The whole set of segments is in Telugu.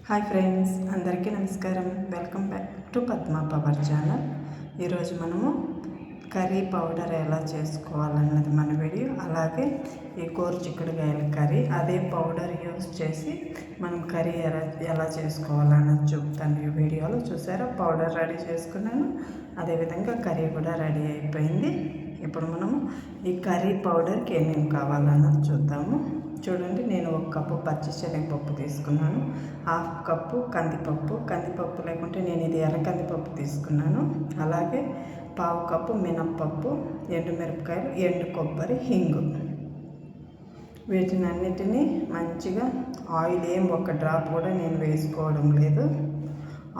హాయ్ ఫ్రెండ్స్, అందరికీ నమస్కారం. Welcome back to Padma power channel. ఈరోజు మనము కర్రీ పౌడర్ ఎలా చేసుకోవాలన్నది మన వీడియో. అలాగే ఈ గోరుచిక్కుడుకాయల కర్రీ అదే పౌడర్ యూజ్ చేసి మనం కర్రీ ఎలా చేసుకోవాలన్నది చెప్తాను ఈ వీడియోలో. చూసారా, పౌడర్ రెడీ చేసుకున్నాను, అదేవిధంగా కర్రీ కూడా రెడీ అయిపోయింది. ఇప్పుడు మనము ఈ కర్రీ పౌడర్కి ఏమేమి కావాలన్నది చూద్దాము. చూడండి, నేను 1 కప్పు పచ్చిశనగపప్పు తీసుకున్నాను, 1/2 కప్పు కందిపప్పు లేకుంటే నేను ఇది ఎర్ర కందిపప్పు తీసుకున్నాను. అలాగే 1/4 కప్పు మినప్పప్పు, ఎండుమిరపకాయలు, ఎండు కొబ్బరి, హింగు. వీటిని అన్నిటినీ మంచిగా ఆయిల్ ఏం ఒక డ్రాప్ కూడా నేను వేసుకోవడం లేదు,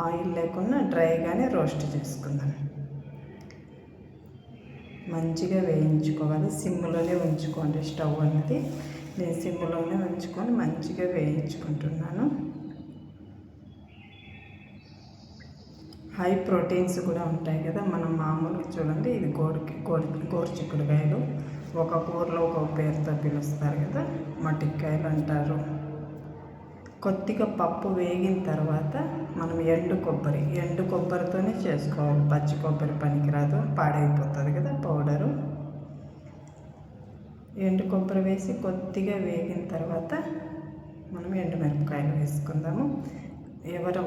ఆయిల్ లేకుండా డ్రైగానే రోస్ట్ చేసుకున్నాను. మంచిగా వేయించుకోవాలి, సిమ్లోనే ఉంచుకోండి స్టవ్ అన్నది. నేను సిమ్లోనే ఉంచుకొని మంచిగా వేయించుకుంటున్నాను. హై ప్రోటీన్స్ కూడా ఉంటాయి కదా. మనం మామూలుగా చూడండి, ఇది గోరుచిక్కుడుకాయలు ఒక కూరలో ఒక పేరుతో పిలుస్తారు కదా, మటిక్కాయలు అంటారు. కొద్దిగా పప్పు వేగిన తర్వాత మనం ఎండు కొబ్బరితోనే చేసుకోవాలి. పచ్చి కొబ్బరి పనికిరాదు, పాడైపోతుంది కదా పౌడరు. ఎండు కొబ్బరి వేసి కొద్దిగా వేగిన తర్వాత మనం ఎండుమిరపకాయలు వేసుకుందాము.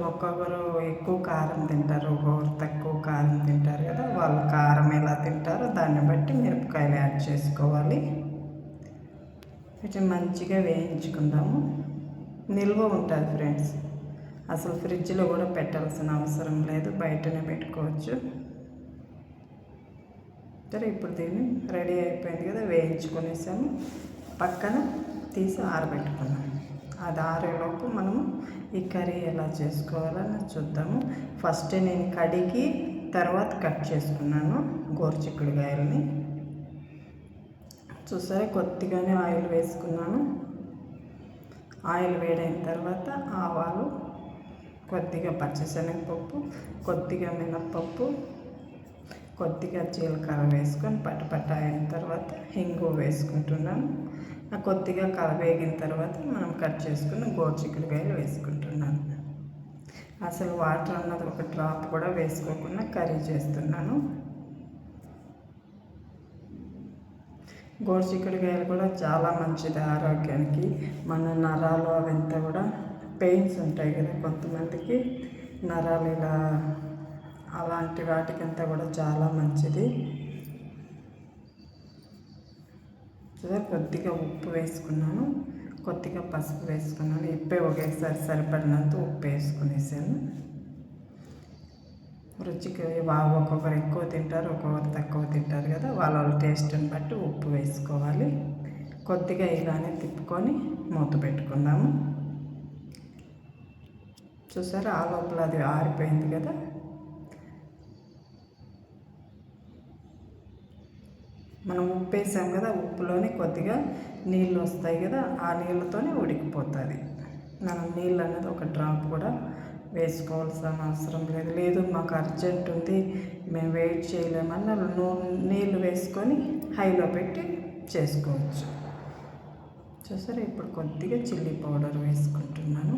ఒక్కొక్కరు ఎక్కువ కారం తింటారు, ఒక్కొక్కరు తక్కువ కారం తింటారు కదా. వాళ్ళు కారం ఎలా తింటారో దాన్ని బట్టి మిరపకాయలు యాడ్ చేసుకోవాలి. వీటిని మంచిగా వేయించుకుందాము. నిల్వ ఉంటుంది ఫ్రెండ్స్, అసలు ఫ్రిడ్జ్లో కూడా పెట్టాల్సిన అవసరం లేదు, బయటనే పెట్టుకోవచ్చు. సరే, ఇప్పుడు దీన్ని రెడీ అయిపోయింది కదా, వేయించుకునేసాము. పక్కన తీసి ఆరబెట్టుకున్నాము. అది ఆరేలోపు మనము ఈ కర్రీ ఎలా చేసుకోవాలని చూద్దాము. ఫస్ట్ నేను కడిగి తర్వాత కట్ చేసుకున్నాను గోరుచిక్కుడుకాయలని. చూసారా, కొద్దిగానే ఆయిల్ వేసుకున్నాను. ఆయిల్ వేడైన తర్వాత ఆవాలు, కొద్దిగా పచ్చిశనగపప్పు, కొద్దిగా మినప్పప్పు, కొద్దిగా జీలకర్ర వేసుకొని పట్టపట్ట అయిన తర్వాత హింగు వేసుకుంటున్నాను. కొద్దిగా వేగిన తర్వాత మనం కట్ చేసుకున్న గోరుచిక్కుడుకాయలు వేసుకుంటున్నాను. అసలు వాటర్ అన్నది ఒక డ్రాప్ కూడా వేసుకోకుండా కర్రీ చేస్తున్నాను. గోరుచిక్కుడుకాయలు కూడా చాలా మంచిది ఆరోగ్యానికి. మన నరాలు అవంతా కూడా పెయిన్స్ ఉంటాయి కదా కొంతమందికి, నరాలు ఇలా అలాంటి వాటికంతా కూడా చాలా మంచిది. కొద్దిగా ఉప్పు వేసుకున్నాను, కొద్దిగా పసుపు వేసుకున్నాను. ఒకేసారి సరిపడినంత ఉప్పు వేసుకునేసాను. రుచికి ఒక్కొక్కరు ఎక్కువ తింటారు, ఒక్కొక్కరు తక్కువ తింటారు కదా, వాళ్ళ టేస్ట్ని బట్టి ఉప్పు వేసుకోవాలి. కొద్దిగా ఇలానే తిప్పుకొని మూత పెట్టుకుందాము. చూసారా, ఆ లోపల అది ఆరిపోయింది కదా. మనం ఉప్పు వేసాం కదా, ఉప్పులోనే కొద్దిగా నీళ్ళు వస్తాయి కదా, ఆ నీళ్ళతోనే ఉడికిపోతుంది. మనం నీళ్ళు అనేది ఒక డ్రాప్ కూడా వేసుకోవాల్సిన అవసరం లేదు. మాకు అర్జెంట్ ఉంది, మేము వెయిట్ చేయలేమన్నా నీళ్ళు వేసుకొని హైలో పెట్టి చేసుకోవచ్చు. చూసారా, ఇప్పుడు కొద్దిగా చిల్లీ పౌడర్ వేసుకుంటున్నాను.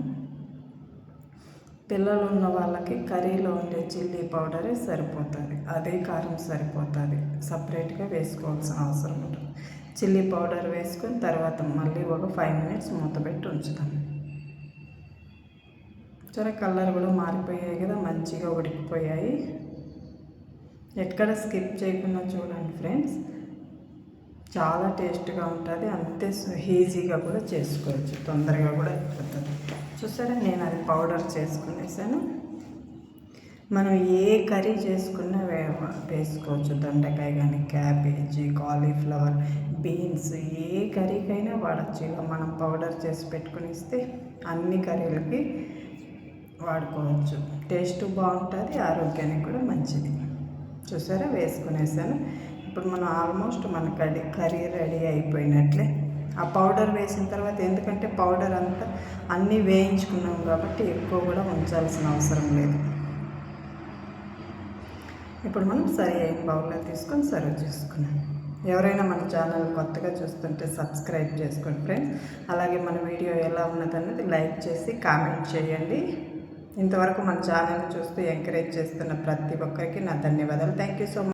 పిల్లలు ఉన్న వాళ్ళకి కర్రీలో ఉండే చిల్లీ పౌడరే సరిపోతుంది, అదే కారం సరిపోతుంది, సపరేట్గా వేసుకోవాల్సిన అవసరం ఉంటుంది. చిల్లీ పౌడర్ వేసుకొని తర్వాత మళ్ళీ ఒక 5 మినిట్స్ మూత పెట్టి ఉంచుతాం. సరే, కలర్ కూడా మారిపోయాయి కదా, మంచిగా ఉడికిపోయాయి. ఎక్కడ స్కిప్ చేయకుండా చూడండి ఫ్రెండ్స్, చాలా టేస్ట్గా ఉంటుంది. అంతే ఈజీగా కూడా చేసుకోవచ్చు, తొందరగా కూడా అయిపోతుంది. చూసారా, నేను అది పౌడర్ చేసుకునేసాను. మనం ఏ కర్రీ చేసుకున్నా వేసుకోవచ్చు. దొండకాయ కానీ, క్యాబేజీ, కాలీఫ్లవర్, బీన్స్, ఏ కర్రీకైనా వాడచ్చు. ఇలా మనం పౌడర్ చేసి పెట్టుకుని ఇస్తే అన్ని కర్రీలకి వాడుకోవచ్చు. టేస్ట్ బాగుంటుంది, ఆరోగ్యానికి కూడా మంచిది. చూసారా, వేసుకునేసాను. ఇప్పుడు మనం ఆల్మోస్ట్ మన కర్రీ రెడీ అయిపోయినట్లే. ఆ పౌడర్ వేసిన తర్వాత, ఎందుకంటే పౌడర్ అంతా అన్నీ వేయించుకున్నాం కాబట్టి ఎక్కువ కూడా ఉంచాల్సిన అవసరం లేదు. ఇప్పుడు మనం సరి అయిన బౌల్లో తీసుకొని సర్వ్ చేసుకున్నాం. ఎవరైనా మన ఛానల్ కొత్తగా చూస్తుంటే సబ్స్క్రైబ్ చేసుకోండి ఫ్రెండ్స్. అలాగే మన వీడియో ఎలా ఉన్నదన్నది లైక్ చేసి కామెంట్ చేయండి. ఇంతవరకు మన ఛానల్ చూస్తూ ఎంకరేజ్ చేస్తున్న ప్రతి ఒక్కరికి నా ధన్యవాదాలు. Thank you so much.